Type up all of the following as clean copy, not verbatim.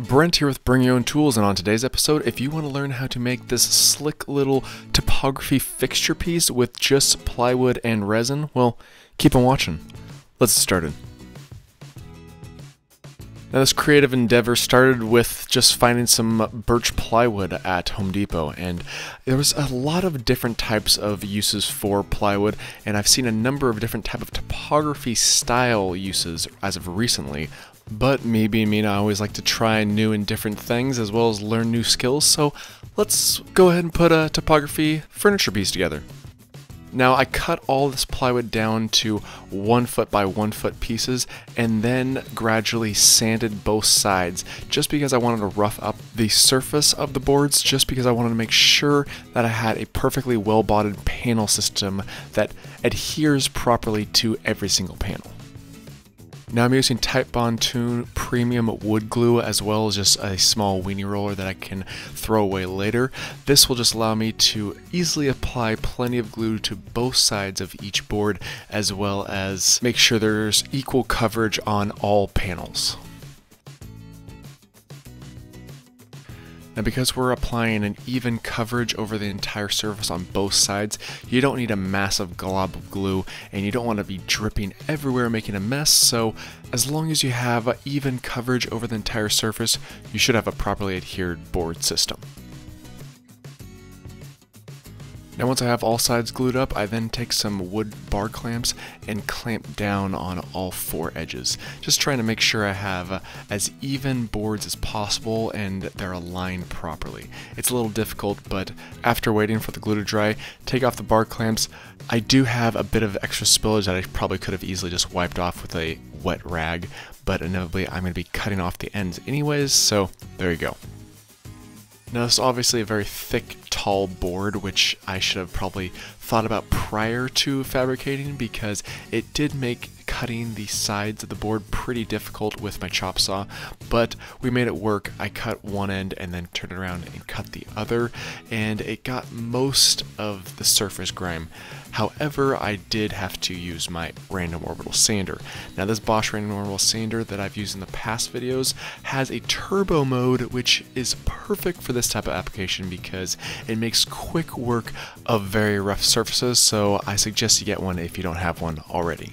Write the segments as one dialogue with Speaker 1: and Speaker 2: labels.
Speaker 1: Brent here with Bring Your Own Tools, and on today's episode, if you want to learn how to make this slick little topography fixture piece with just plywood and resin, well, keep on watching. Let's get started. Now, this creative endeavor started with just finding some birch plywood at Home Depot, and there was a lot of different types of uses for plywood, and I've seen a number of different type of topography style uses as of recently. But me being me, I always like to try new and different things as well as learn new skills, so let's go ahead and put a topography furniture piece together. Now, I cut all this plywood down to 1 foot by 1 foot pieces and then gradually sanded both sides just because I wanted to rough up the surface of the boards, just because I wanted to make sure that I had a perfectly well-bonded panel system that adheres properly to every single panel. Now I'm using Type Bond 2 premium wood glue as well as just a small weenie roller that I can throw away later. This will just allow me to easily apply plenty of glue to both sides of each board as well as make sure there's equal coverage on all panels. Now, because we're applying an even coverage over the entire surface on both sides, you don't need a massive glob of glue and you don't want to be dripping everywhere making a mess, so as long as you have even coverage over the entire surface, you should have a properly adhered board system. Now, once I have all sides glued up, I then take some wood bar clamps and clamp down on all 4 edges, just trying to make sure I have as even boards as possible and they're aligned properly. It's a little difficult, but after waiting for the glue to dry, take off the bar clamps. I do have a bit of extra spillage that I probably could have easily just wiped off with a wet rag, but inevitably I'm going to be cutting off the ends anyways, so there you go. Now, this is obviously a very thick, tall board, which I should have probably thought about prior to fabricating because it did make cutting the sides of the board pretty difficult with my chop saw, but we made it work. I cut one end and then turned it around and cut the other, and it got most of the surface grime. However, I did have to use my random orbital sander. Now, this Bosch random orbital sander that I've used in the past videos has a turbo mode, which is perfect for this type of application because it makes quick work of very rough surfaces, so I suggest you get one if you don't have one already.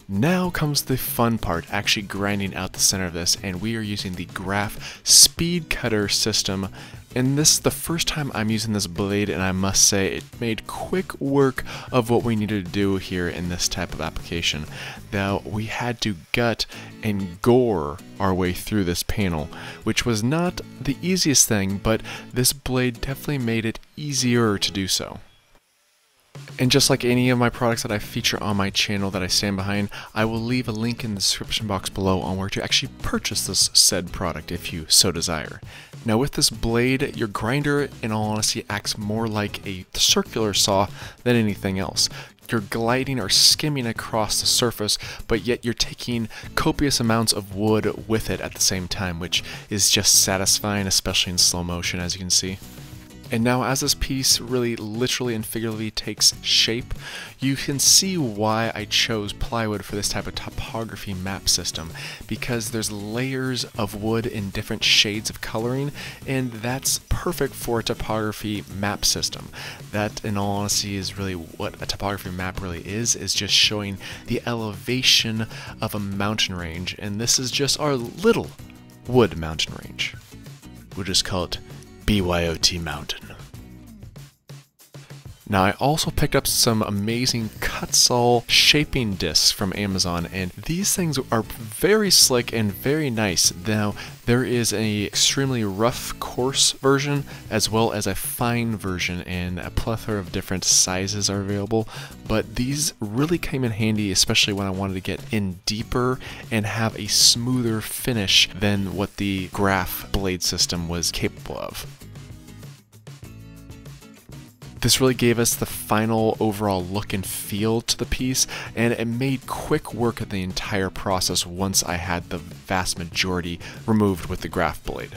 Speaker 1: Now comes the fun part, actually grinding out the center of this, and we are using the Graph Speed Cutter system. And this is the first time I'm using this blade, and I must say it made quick work of what we needed to do here in this type of application. Now, we had to gut and gore our way through this panel, which was not the easiest thing, but this blade definitely made it easier to do so. And just like any of my products that I feature on my channel that I stand behind, I will leave a link in the description box below on where to actually purchase this said product if you so desire. Now, with this blade, your grinder, in all honesty, acts more like a circular saw than anything else. You're gliding or skimming across the surface, but yet you're taking copious amounts of wood with it at the same time, which is just satisfying, especially in slow motion, as you can see. And now, as this piece really literally and figuratively takes shape, you can see why I chose plywood for this type of topography map system, because there's layers of wood in different shades of coloring, and that's perfect for a topography map system. That, in all honesty, is really what a topography map really is just showing the elevation of a mountain range, and this is just our little wood mountain range. We'll just call it BYOT Mountain. Now, I also picked up some amazing cut-saw shaping discs from Amazon, and these things are very slick and very nice. Now, there is an extremely rough, coarse version, as well as a fine version, and a plethora of different sizes are available, but these really came in handy, especially when I wanted to get in deeper and have a smoother finish than what the Graph blade system was capable of. This really gave us the final overall look and feel to the piece, and it made quick work of the entire process once I had the vast majority removed with the Graph blade.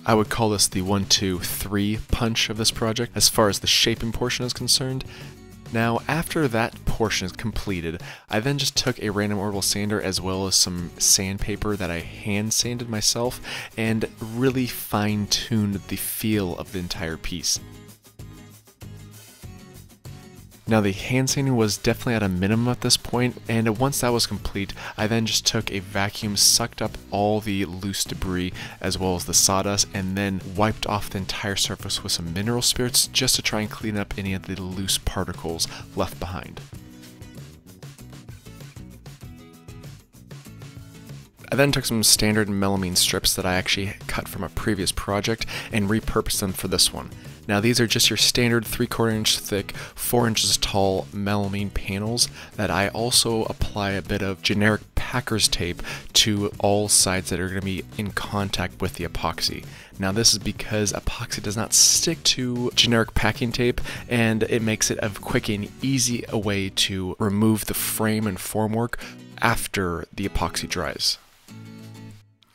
Speaker 1: I would call this the 1, 2, 3 punch of this project as far as the shaping portion is concerned. Now after that portion is completed, I then just took a random orbital sander as well as some sandpaper that I hand sanded myself and really fine-tuned the feel of the entire piece. Now the hand sanding was definitely at a minimum at this point, and once that was complete, I then just took a vacuum, sucked up all the loose debris as well as the sawdust, and then wiped off the entire surface with some mineral spirits just to try and clean up any of the loose particles left behind. I then took some standard melamine strips that I actually cut from a previous project and repurposed them for this one. Now these are just your standard 3/4 inch thick, 4 inches tall melamine panels that I also apply a bit of generic Packer's tape to all sides that are going to be in contact with the epoxy. Now this is because epoxy does not stick to generic packing tape, and it makes it a quick and easy way to remove the frame and formwork after the epoxy dries.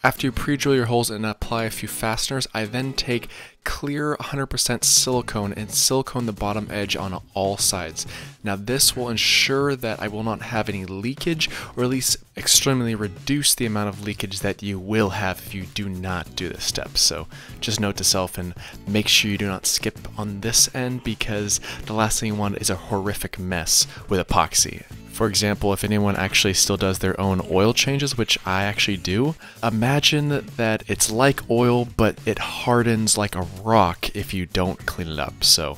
Speaker 1: After you pre-drill your holes and apply a few fasteners, I then take clear 100% silicone and silicone the bottom edge on all sides. Now this will ensure that I will not have any leakage, or at least extremely reduce the amount of leakage that you will have if you do not do this step. So just note to self and make sure you do not skip on this end, because the last thing you want is a horrific mess with epoxy. For example, if anyone actually still does their own oil changes, which I actually do, imagine that it's like oil, but it hardens like a rock if you don't clean it up. So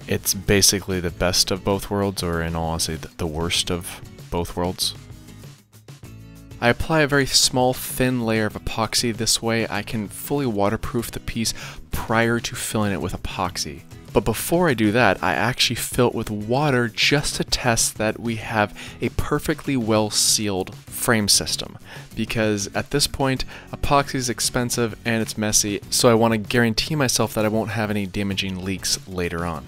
Speaker 1: it's basically the best of both worlds, or in all honesty, the worst of both worlds. I apply a very small thin layer of epoxy. This way I can fully waterproof the piece prior to filling it with epoxy. But before I do that, I actually fill it with water just to test that we have a perfectly well sealed frame system. Because at this point, epoxy is expensive and it's messy, so I want to guarantee myself that I won't have any damaging leaks later on.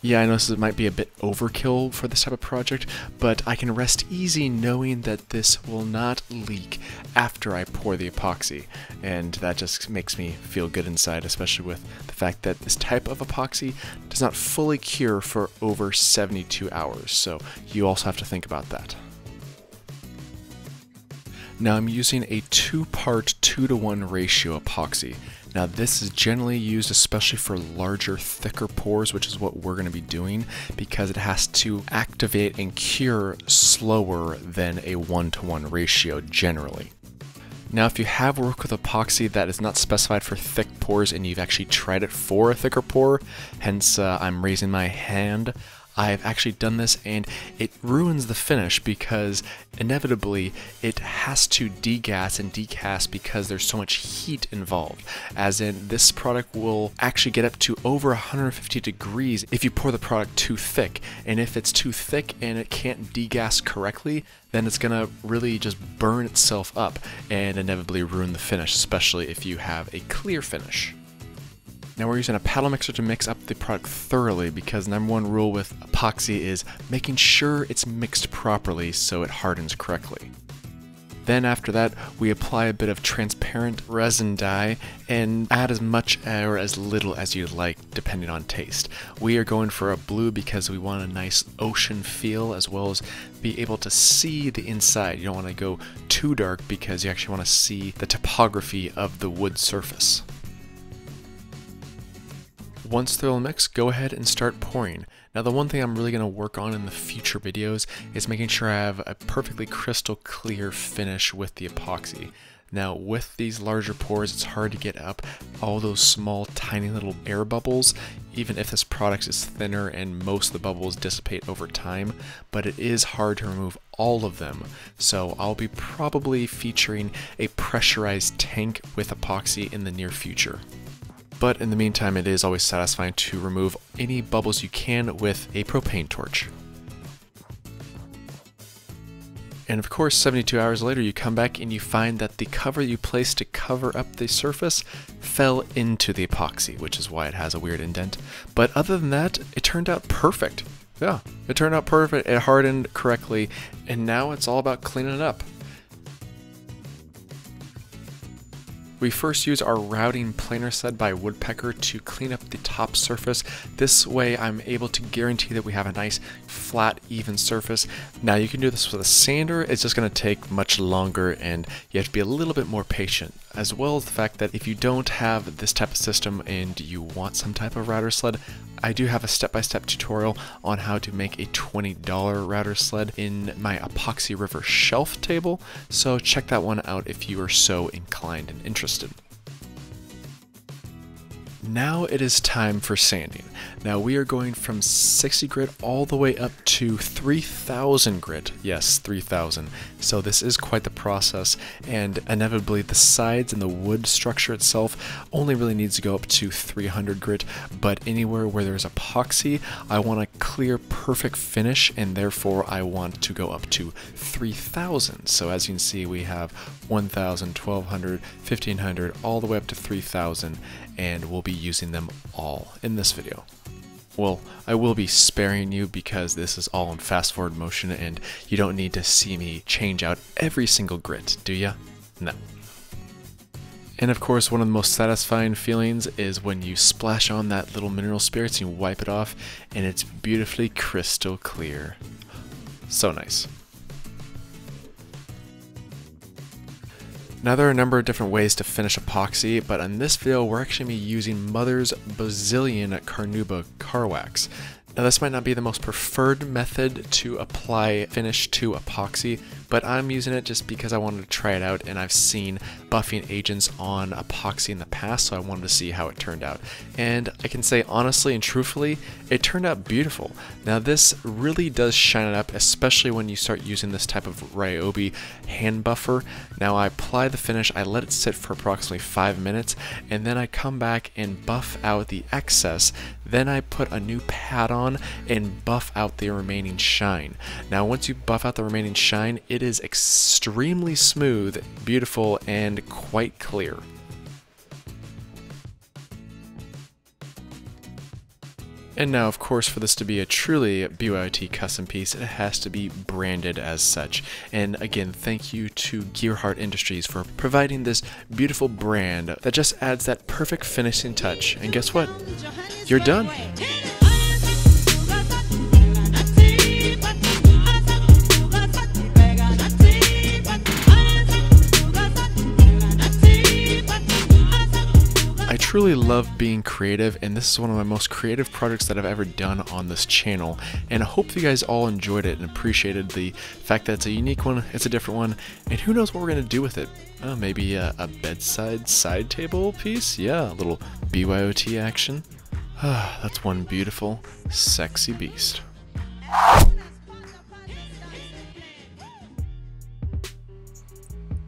Speaker 1: Yeah, I know this might be a bit overkill for this type of project, but I can rest easy knowing that this will not leak after I pour the epoxy, and that just makes me feel good inside, especially with the fact that this type of epoxy does not fully cure for over 72 hours, so you also have to think about that. Now I'm using a 2-part 2-to-1 ratio epoxy. Now this is generally used especially for larger, thicker pours, which is what we're going to be doing, because it has to activate and cure slower than a 1-to-1 ratio generally. Now if you have worked with epoxy that is not specified for thick pours and you've actually tried it for a thicker pour, hence I'm raising my hand, I've actually done this and it ruins the finish, because inevitably it has to degas and decast because there's so much heat involved. As in, this product will actually get up to over 150 degrees if you pour the product too thick, and if it's too thick and it can't degas correctly, then it's gonna really just burn itself up and inevitably ruin the finish, especially if you have a clear finish. Now we're using a paddle mixer to mix up the product thoroughly, because #1 rule with epoxy is making sure it's mixed properly so it hardens correctly. Then after that, we apply a bit of transparent resin dye and add as much or as little as you'd like, depending on taste. We are going for a blue because we want a nice ocean feel, as well as be able to see the inside. You don't want to go too dark because you actually want to see the topography of the wood surface. Once thoroughly mixed, go ahead and start pouring. Now the one thing I'm really going to work on in the future videos is making sure I have a perfectly crystal clear finish with the epoxy. Now with these larger pours, it's hard to get up all those small tiny little air bubbles, even if this product is thinner and most of the bubbles dissipate over time, but it is hard to remove all of them. So I'll be probably featuring a pressurized tank with epoxy in the near future. But in the meantime, it is always satisfying to remove any bubbles you can with a propane torch. And of course, 72 hours later, you come back and you find that the cover you placed to cover up the surface fell into the epoxy, which is why it has a weird indent. But other than that, it turned out perfect. Yeah, it turned out perfect. It hardened correctly, and now it's all about cleaning it up. We first use our routing planer sled by Woodpecker to clean up the top surface. This way I'm able to guarantee that we have a nice flat, even surface. Now you can do this with a sander, it's just going to take much longer and you have to be a little bit more patient. As well as the fact that if you don't have this type of system and you want some type of router sled, I do have a step-by-step tutorial on how to make a $20 router sled in my Epoxy River shelf table, so check that one out if you are so inclined and interested. Now it is time for sanding. Now we are going from 60 grit all the way up to 3000 grit. Yes, 3000. So this is quite the process, and inevitably the sides and the wood structure itself only really needs to go up to 300 grit, but anywhere where there's epoxy, I want a clear, perfect finish, and therefore I want to go up to 3000. So as you can see, we have 1000, 1200, 1500, all the way up to 3000, and we'll be using them all in this video. Well, I will be sparing you because this is all in fast forward motion and you don't need to see me change out every single grit, do ya? No. And of course, one of the most satisfying feelings is when you splash on that little mineral spirits and you wipe it off and it's beautifully crystal clear. So nice. Now there are a number of different ways to finish epoxy, but in this video we're actually going to be using Mother's Brazilian Carnauba car wax. Now this might not be the most preferred method to apply finish to epoxy, but I'm using it just because I wanted to try it out and I've seen buffing agents on epoxy in the past, so I wanted to see how it turned out. And I can say honestly and truthfully, it turned out beautiful. Now this really does shine it up, especially when you start using this type of Ryobi hand buffer. Now I apply the finish, I let it sit for approximately 5 minutes, and then I come back and buff out the excess. Then I put a new pad on and buff out the remaining shine. Now once you buff out the remaining shine, it is extremely smooth, beautiful, and quite clear. And now, of course, for this to be a truly BYOT custom piece, it has to be branded as such. And again, thank you to Gearhart Industries for providing this beautiful brand that just adds that perfect finishing touch. And guess what? You're done. I truly love being creative, and this is one of my most creative projects that I've ever done on this channel, and I hope you guys all enjoyed it and appreciated the fact that it's a unique one, it's a different one, and who knows what we're going to do with it. Maybe a bedside side table piece? Yeah, a little BYOT action. That's one beautiful, sexy beast.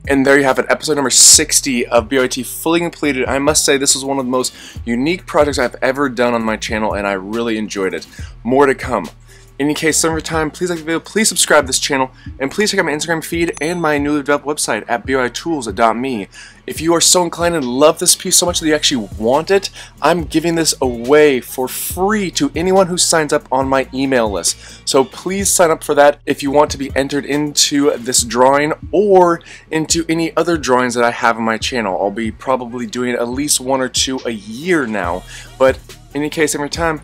Speaker 1: And there you have it, episode number 60 of BYOT fully completed. I must say this was one of the most unique projects I've ever done on my channel, and I really enjoyed it. More to come. In any case, summertime, please like the video, please subscribe to this channel, and please check out my Instagram feed and my newly developed website at byotools.me. If you are so inclined and love this piece so much that you actually want it, I'm giving this away for free to anyone who signs up on my email list. So please sign up for that if you want to be entered into this drawing or into any other drawings that I have on my channel. I'll be probably doing at least 1 or 2 a year now. But in any case, every time,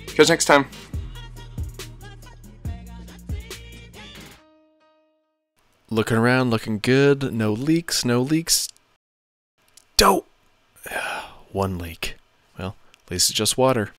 Speaker 1: catch you next time. Looking around, looking good. No leaks, no leaks. Dope! 1 leak. Well, at least it's just water.